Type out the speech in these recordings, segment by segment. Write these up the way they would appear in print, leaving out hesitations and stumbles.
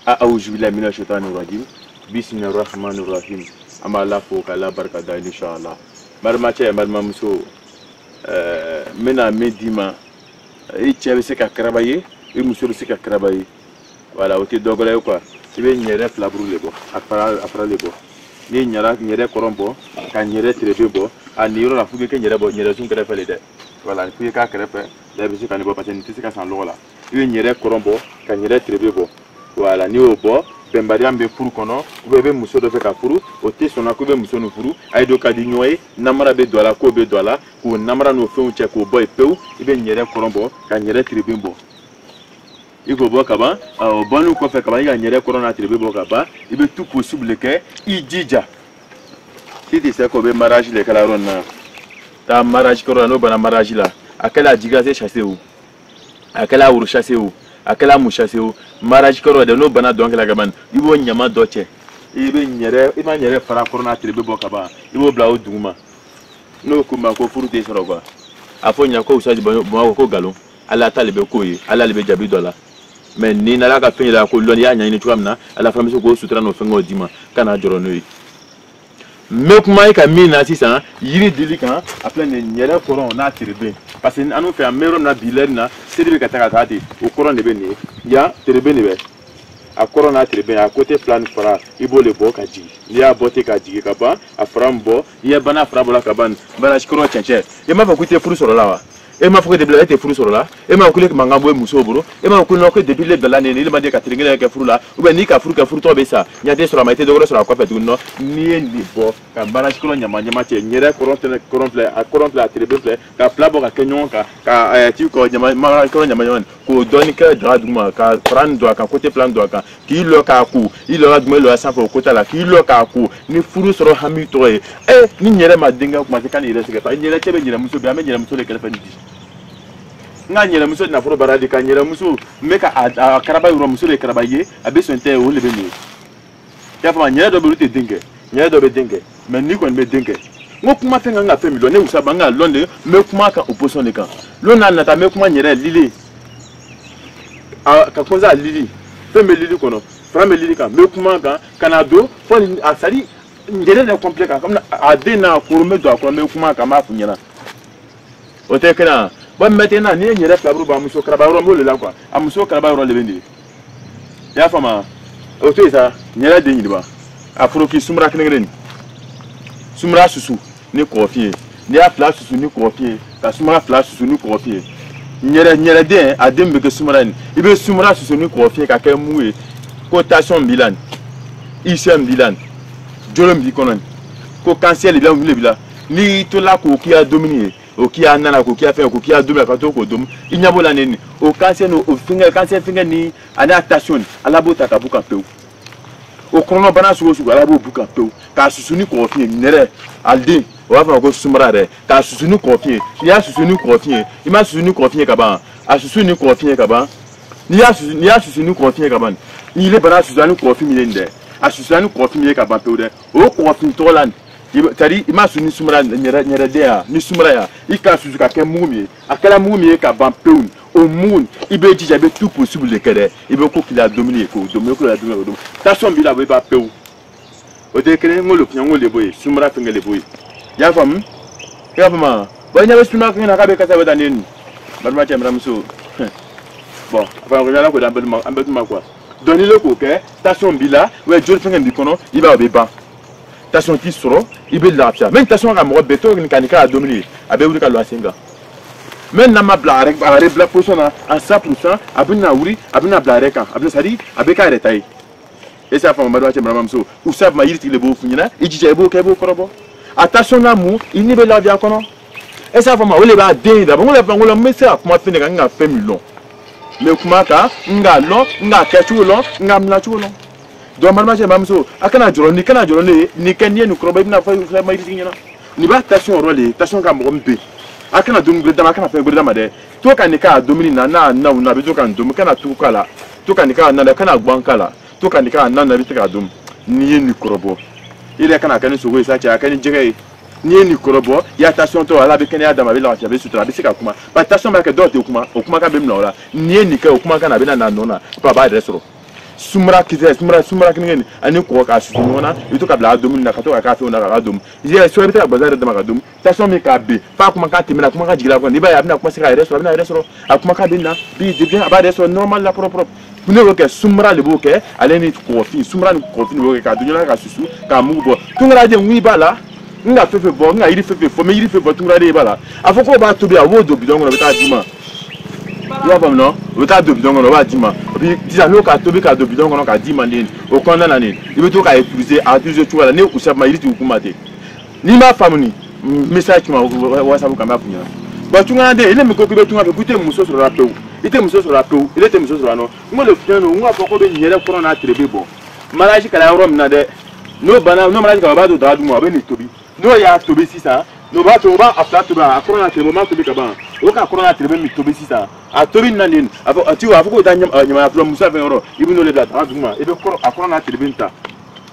a'udhu billahi minash shaitanir rajim bismillahir rahmanir rahim amala fo kala barka da inshallah marma che marma muso mena medima e chebe se ka krabaye e muso se ka krabaye voilà oti dogole quoi ibe nyere flabru lebo afra lebo ni nyara nyere korombo ka nyere trebebo aniro la fuge ke nyere bo nyere sun kere fele de voilà fuge ka kere fe de bisu kan bo pasen tisi ka san lola ibe nyere korombo ka nyere trebebo voilà ni obo bembari ambe furu kono ube muso do fe ka furu oti sona ko be muso no furu aido ka di nyoy namara be dola ko be dola ko namara no fe unche ko boy peu ibe nyere korombo ka nyere trebebo iko bo kaba o bonu ko fe kaba iga nyere corona trebebo kaba ibe tout possible ke ijija titi se ko be mariage le kala ronna ta mariage corona no bana mariage la akela jiga se chasser ou akela wuru chasser ou akela mu chasser ou mariage corona de no bana donc la gaban ibo nyama doche ibe nyere iba nyere fara corona trebebo kaba ibo bla o duma no kuma ko furu de soro kwa afonya ko usaji bo ko galon ala talebe ko yi ala lebe jabi dola mais ni na la ka fin la ko lon ya nya ni tuamna ala famille ko sutra no fengo dima kana joro no yi me kuma ka mina sisa yiri dilikan après ne nyere coron na tirebe parce que anu fait merom na biler na sedibe ka taka tati o coron de beni ya tirebe ne be a coron na tirebe à côté plan fara ibo le bo ka ji ya bote ka ji ka ba a frambo ya bana frabola ka ban bana shkoro chenche e ma fa kuite furu soro lawa e ma fuko de bla ete furu soro la e ma kule mangambo e muso bro e ma kule no ko depuis le bla ne ile ma de ka tringele ka furu la ou ben ni ka furu to be sa nya de soro ma ete dogoro soro ko pe du no ni ndi bo ka bana shkolo nyama nyama che nyere korontle a trebe ka plabo ka kenyon ka ti ko nyama ma ko nyama nyama ko doni ka draduma ka prendre do ka côté plan do ka ki lo ka ku il lo admo lo sa fo côté la ki lo ka ku ni furu soro hami to e ni nyere ma dinga ko ma te kan ire se ka nyere chebe nyere muso be ame nyere muso le ka fa ndi nga nyela muso na furo baradi ka nyela muso meka a karaba yuro muso le karaba ye abe sonte o le beni ya fa nyela do be dinge nyela do be dinge mais ni kon be dinge ngo kuma fe nga fe mi lo ne usaba nga londe me kuma ka opposition le kan lo na na ta me kuma nyela lili a ka koza lili fe me lili kono fra me lili kan me kuma kan kanado fo a sari ngere le complexe comme a de na ko me do ko me kuma ka ma fu nyela o te kana bon maintenant ni nyere flabru ba muso karabaro mo le la quoi amuso karabaro le bendi ya fama o to isa nyere de nyiba afro ki sumra knegren sumra susu ni kofie ni afla susu ni kofie ka sumra fla susu ni kofie nyere de adem be sumra ni ibe sumra susu ni kofie ka ke muwe cotation Milan isem Milan jolom bi konon ko cancel bien le bila ni to la ko ki a dominer o ki a nana ko ki a fait ko ki a double ka to ko dum inyabola neni o cancer no o finger ni ana attention ala bota ka buka peu o kono bana sugo ala bo buka peu ka susuni ko fi nere alde o va fa ko sumra re ka susuni ko fi ya susuni ko fi ima susuni ko fi ka ba a susuni ko fi ka ba ni ya susuni ko fi ka ba ni le bana susuni ko fi mi nde a susuni ko fi mi ka ba peu de o ko fi to land tari ima suni sumra nyere dea ni sumra ya ika suzuka ke mumi akala mumi ka bampeun o moon ibe jija be tout possible de kere ibe ko kila dominer ko la dominer do ta son bi la be ba peu o de kere ngolo pnya ngole boy sumra fengele boy ya fam ba nya be sumra ko na ka be ka sa weda nen barma chamra muso bon fa ko la ko da ambeduma quoi doni le ko ke ta son bi la we jor fengel bi kono iba be ba station qui soro ibe lapia même station ka mo beto ni kanika a dominer abe wuri ka lo asinga même na ma blare bare bla position à 100% abina wuri abina blare kan abina sari abe ka retai et ça fa mo badwa chemra mamso ou ça ma yirti le bo funyina ejije bo ke bo korobo attention na mu ini be la via kono et ça fa ma ole ba den da bo le fa ngolo mese akuma fini ka nga fe million me kuma ka nga lo nga kechulo nga mla chulo do malma je mamso akana joro ni kenye nu kroba ibna fa ma yirti nyina ni ba station role station ka mo mbe akana dum gbe dama kana fe gbe dama de to ka ni ka domini na be to kan dum kana tu kala to ka ni ka na kana gban kala to ka ni ka na be to ka dum ni ni krobo ile kana kan so we sa cha kan jege ni ni krobo ya station to ala be kan ya dama be la cha be sutra be sika kuma ba station ba ka do te kuma ka be mna ora ni ka kuma kana be na no na pa ba resoro sumra kini ani ko ka su ngona ito ka bla dum na ka to ka fe na ka dum je so bita bazar da maka dum ta so mi ka be fa kuma ka timina kuma ka jigila ko ni ba ya bina kuma sika reso bina reso akuma ka bina bi de bien aba reso normal la propre ne ko sumra le boke aleni ko fi sumra ni ko fi ni ka dunya ka susu ka mu bo tungra de ngwi bala nga fefe bo nga iri fefe fo me iri fefe tungra de bala afoko ba to bi awo do bidon ngona bita dima ya bam no bita do bidon ngona ba dima bi disa no ka to bi ka do bidon ngona ka dima ni o konda na ni ibi to ka utiliser a toujours tu wala ne usab ma iri ti hukumate ni ma famuni message ma WhatsApp ka ma punya ba tunga de ile mi ko bi tunga be kute muso so rapeu ite muso so rapeu ile te muso so no ngo le fiano ngo afoko be nyere corona trebe bo malaji kala rom na de no bana no malaji ka ba do da du mo be ni tobi no ya tobi sisa no ba to ba afta to ba corona trebe ma tobi ka ba o ka corona trebe mi tobi sisa a tobi na nin afo ati wa afoko da nyama afro musa be ro ibi no le da ta du ma ebe corona trebe nta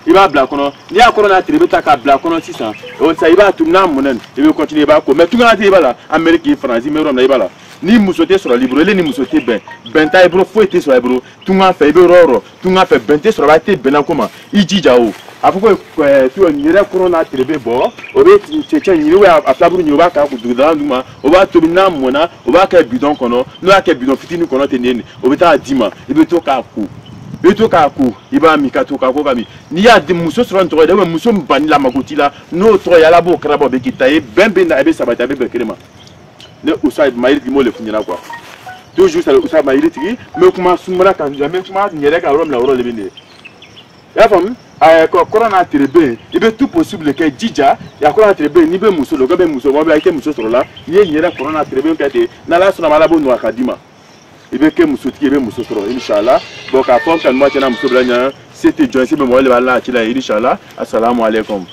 iba bla kono ni a corona trebe ta ka bla kono sisa o sa iba tum na munen ebe continue ba ko me tunga te bala amerique france me ro na ibala ni musote sur libro ele ni musote ben ta ibro fo ete sur libro tunga fe ibe roro tunga fe bente sur ba te bena koma ijija o afoko tu nyere corona trebe bo obe cheche nyiri we aflaburu nyi oba ka ku duda nduma oba to bi na mona oba ka bidon kono no aka bidon fitini kono te neni obe ta dima ibe to ka ku beto ka ku iba mi ka to ka ko kami ni ya de muso sur nto de muso mbani la magoti la no to ya la bo krabo be kitaye bembe na ebe sabata be bekrema ne usai maïriti mo le funyana quoi toujours ça usai maïriti me kuma sumara kan jamais kuma nyere ka rom la ro le bine ya fam ko corona trebe ibe tout possible que dija ya corona trebe ni be muso lo be muso mo be ite muso sur la ni nyere corona trebe kete na la sona mala bo no akadima ibe ke muso ti ibe muso sur inshallah donc à fond kan mo tena muso blanya c'était Joyce be mo le bala ti la inshallah assalamu alaikum.